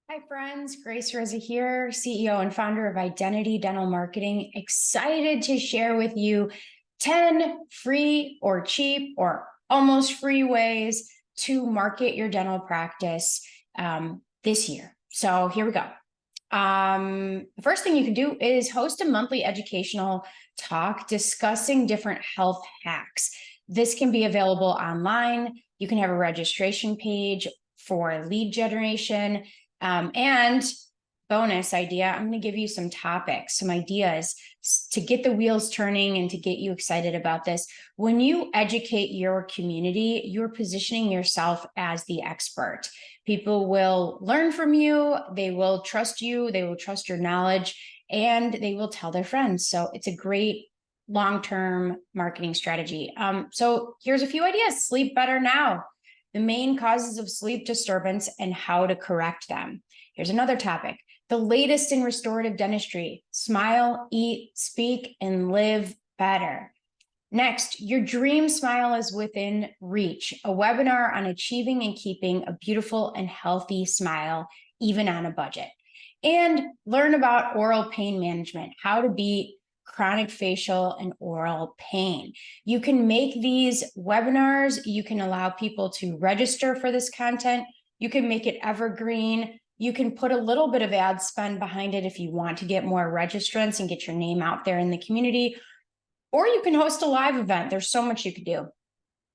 Hi, friends. Rizza here, CEO and founder of Identity Dental Marketing. Excited to share with you 10 free or cheap or almost free ways to market your dental practice this year. So here we go. The first thing you can do is host a monthly educational talk discussing different health hacks. This can be available online. You can have a registration page for lead generation. And bonus idea, I'm going to give you some topics, some ideas to get the wheels turning and to get you excited about this. When you educate your community, you're positioning yourself as the expert. People will learn from you, they will trust you, they will trust your knowledge, and they will tell their friends. So it's a great long-term marketing strategy. So here's a few ideas. Sleep better now. The main causes of sleep disturbance and how to correct them. Here's another topic. The latest in restorative dentistry. Smile, eat, speak, and live better. Next, your dream smile is within reach. A webinar on achieving and keeping a beautiful and healthy smile, even on a budget. And learn about oral pain management, how to beat chronic facial and oral pain. You can make these webinars. You can allow people to register for this content. You can make it evergreen. You can put a little bit of ad spend behind it if you want to get more registrants and get your name out there in the community. Or you can host a live event. There's so much you could do.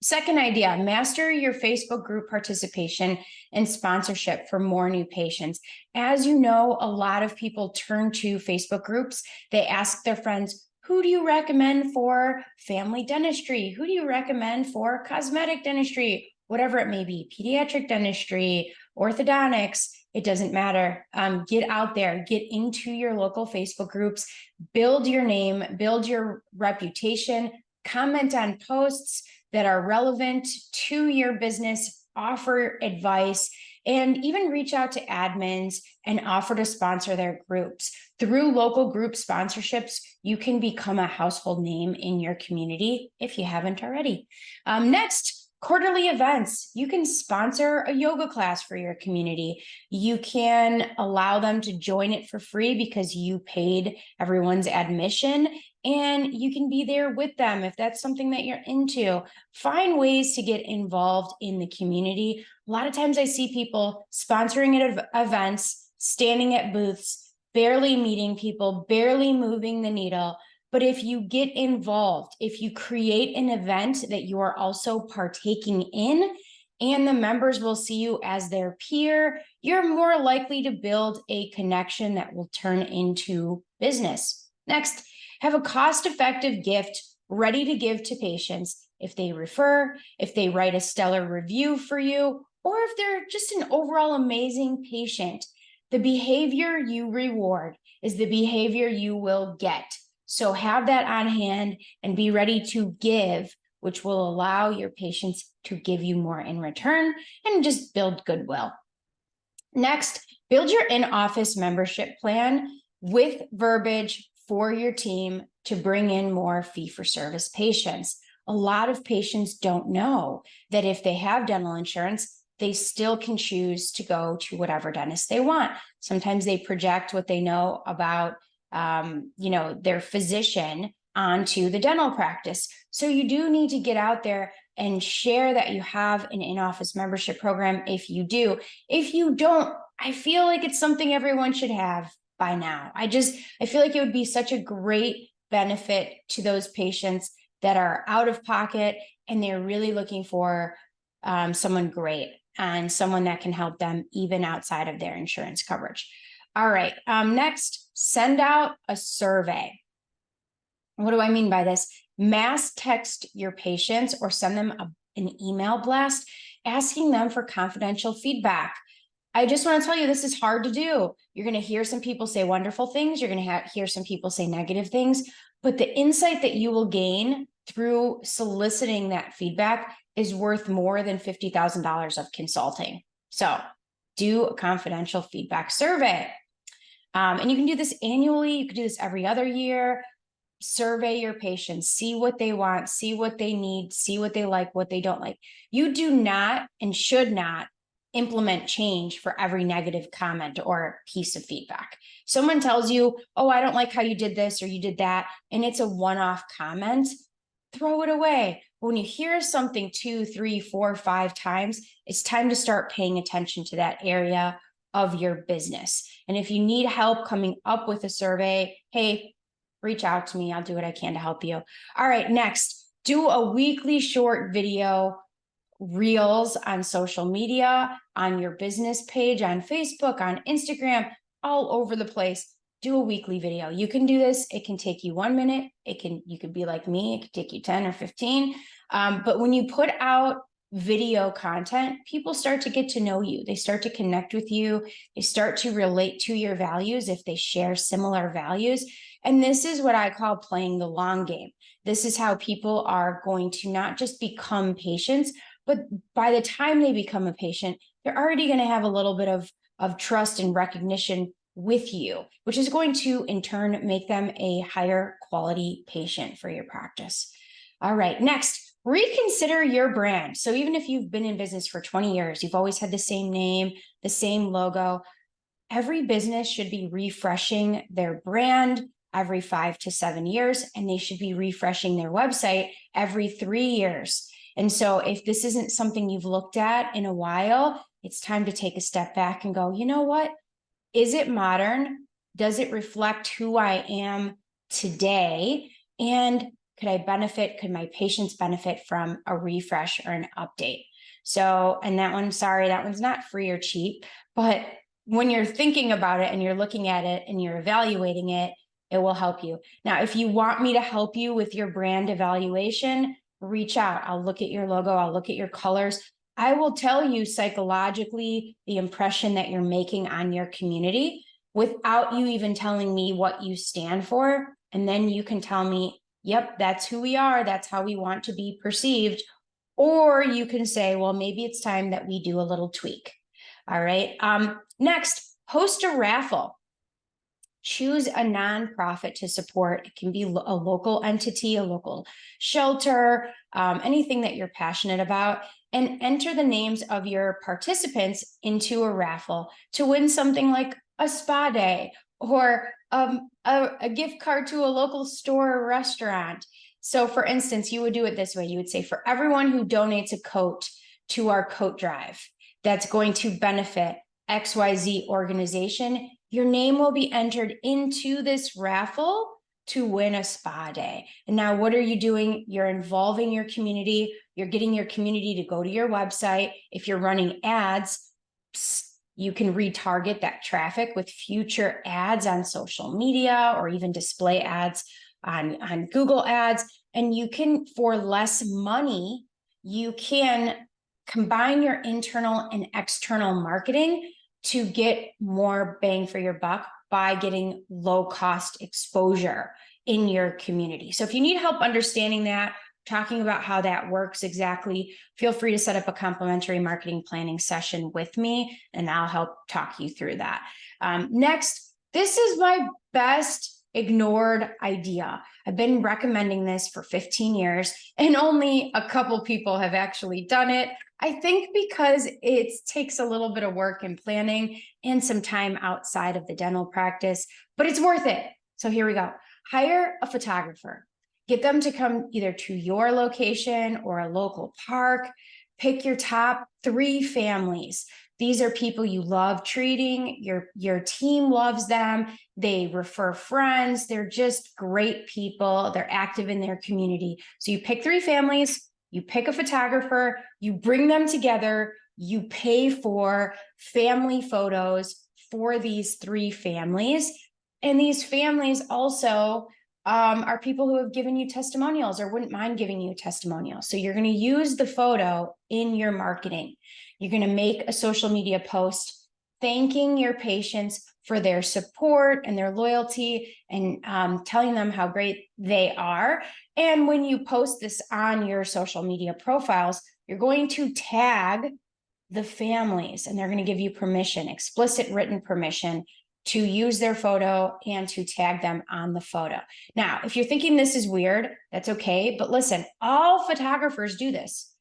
Second idea, master your Facebook group participation and sponsorship for more new patients. As you know, a lot of people turn to Facebook groups. They ask their friends, who do you recommend for family dentistry? Who do you recommend for cosmetic dentistry? Whatever it may be, pediatric dentistry, orthodontics, it doesn't matter. Get out there, get into your local Facebook groups, build your name, build your reputation, comment on posts that are relevant to your business, offer advice, and even reach out to admins and offer to sponsor their groups. Through local group sponsorships, you can become a household name in your community if you haven't already. Next, quarterly events. You can sponsor a yoga class for your community. You can allow them to join it for free because you paid everyone's admission, and you can be there with them if that's something that you're into. Find ways to get involved in the community. A lot of times I see people sponsoring at events, standing at booths, barely meeting people, barely moving the needle. But if you get involved, if you create an event that you are also partaking in, and the members will see you as their peer, you're more likely to build a connection that will turn into business. Next, have a cost-effective gift ready to give to patients if they refer, if they write a stellar review for you, or if they're just an overall amazing patient. The behavior you reward is the behavior you will get. So have that on hand and be ready to give, which will allow your patients to give you more in return and just build goodwill. Next, build your in-office membership plan with verbiage for your team to bring in more fee-for-service patients. A lot of patients don't know that if they have dental insurance, they still can choose to go to whatever dentist they want. Sometimes they project what they know about their physician onto the dental practice. So you do need to get out there and share that you have an in-office membership program if you do. If you don't, I feel like it's something everyone should have by now. I feel like it would be such a great benefit to those patients that are out of pocket and they're really looking for someone great and someone that can help them even outside of their insurance coverage. All right, next, send out a survey. What do I mean by this? Mass text your patients or send them an email blast asking them for confidential feedback. I just want to tell you, this is hard to do. You're going to hear some people say wonderful things. You're going to hear some people say negative things, but the insight that you will gain through soliciting that feedback is worth more than $50,000 of consulting. So do a confidential feedback survey. And you can do this annually. You can do this every other year. Survey your patients, see what they want, see what they need, see what they like, what they don't like. You do not and should not implement change for every negative comment or piece of feedback. Someone tells you, oh, I don't like how you did this or you did that, and it's a one-off comment, throw it away. When you hear something 2, 3, 4, 5 times, it's time to start paying attention to that area of your business. And if you need help coming up with a survey, hey, reach out to me. I'll do what I can to help you. All right, next, do a weekly short video reels on social media, on your business page, on Facebook, on Instagram, all over the place. Do a weekly video. You can do this. It can take you 1 minute. You could be like me. It could take you 10 or 15. But when you put out video content, people start to get to know you. They start to connect with you. They start to relate to your values if they share similar values. And this is what I call playing the long game. This is how people are going to not just become patients, but by the time they become a patient, they're already going to have a little bit of trust and recognition with you, which is going to in turn make them a higher quality patient for your practice. All right, next, reconsider your brand. So even if you've been in business for 20 years, you've always had the same name, the same logo, every business should be refreshing their brand every 5 to 7 years, and they should be refreshing their website every 3 years. And so if this isn't something you've looked at in a while, it's time to take a step back and go, you know what? Is it modern? Does it reflect who I am today? And could my patients benefit from a refresh or an update? So, and that one, sorry, that one's not free or cheap, but when you're thinking about it and you're looking at it and you're evaluating it, it will help you. Now, if you want me to help you with your brand evaluation, reach out. I'll look at your logo. I'll look at your colors. I will tell you psychologically the impression that you're making on your community without you even telling me what you stand for. And then you can tell me, yep, that's who we are. That's how we want to be perceived. Or you can say, well, maybe it's time that we do a little tweak. All right. Next, host a raffle. Choose a nonprofit to support. It can be a local entity, a local shelter, anything that you're passionate about, and enter the names of your participants into a raffle to win something like a spa day or a gift card to a local store or restaurant. So for instance, you would do it this way. You would say, for everyone who donates a coat to our coat drive that's going to benefit XYZ organization, your name will be entered into this raffle to win a spa day. And now what are you doing? You're involving your community. You're getting your community to go to your website. If you're running ads, you can retarget that traffic with future ads on social media or even display ads on Google ads. And you can, for less money, you can combine your internal and external marketing to get more bang for your buck by getting low cost exposure in your community. So if you need help understanding that, talking about how that works exactly, feel free to set up a complimentary marketing planning session with me, and I'll help talk you through that. Next, this is my best ignored idea. I've been recommending this for 15 years, and only a couple people have actually done it. I think because it takes a little bit of work and planning and some time outside of the dental practice, but it's worth it. So here we go. Hire a photographer. Get them to come either to your location or a local park. Pick your top 3 families. These are people you love treating. Your team loves them. They refer friends. They're just great people. They're active in their community. So you pick 3 families, you pick a photographer, you bring them together, you pay for family photos for these 3 families. And these families also are people who have given you testimonials or wouldn't mind giving you a testimonial. So you're going to use the photo in your marketing. You're going to make a social media post thanking your patients for their support and their loyalty and telling them how great they are. And when you post this on your social media profiles, you're going to tag the families and they're going to give you permission, explicit written permission to use their photo and to tag them on the photo. Now, if you're thinking this is weird, that's okay. But listen, all photographers do this.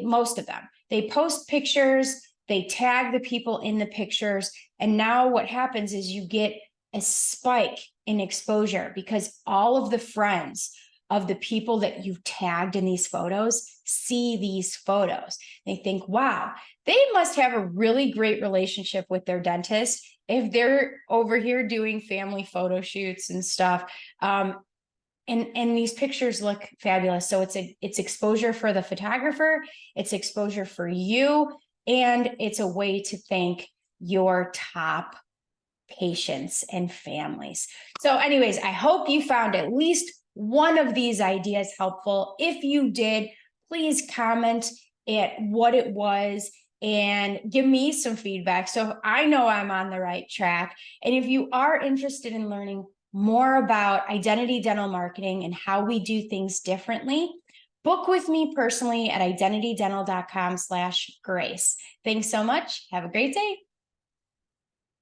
Most of them, they post pictures they tag the people in the pictures. And now what happens is you get a spike in exposure because all of the friends of the people that you've tagged in these photos see these photos. They think, wow, they must have a really great relationship with their dentist if they're over here doing family photo shoots and stuff. And these pictures look fabulous. So it's exposure for the photographer, it's exposure for you, and it's a way to thank your top patients and families. So anyways, I hope you found at least one of these ideas helpful. If you did, please comment at what it was and give me some feedback so I know I'm on the right track. And if you are interested in learning more about identity dental marketing and how we do things differently, book with me personally at identitydental.com/grace. Thanks so much. Have a great day.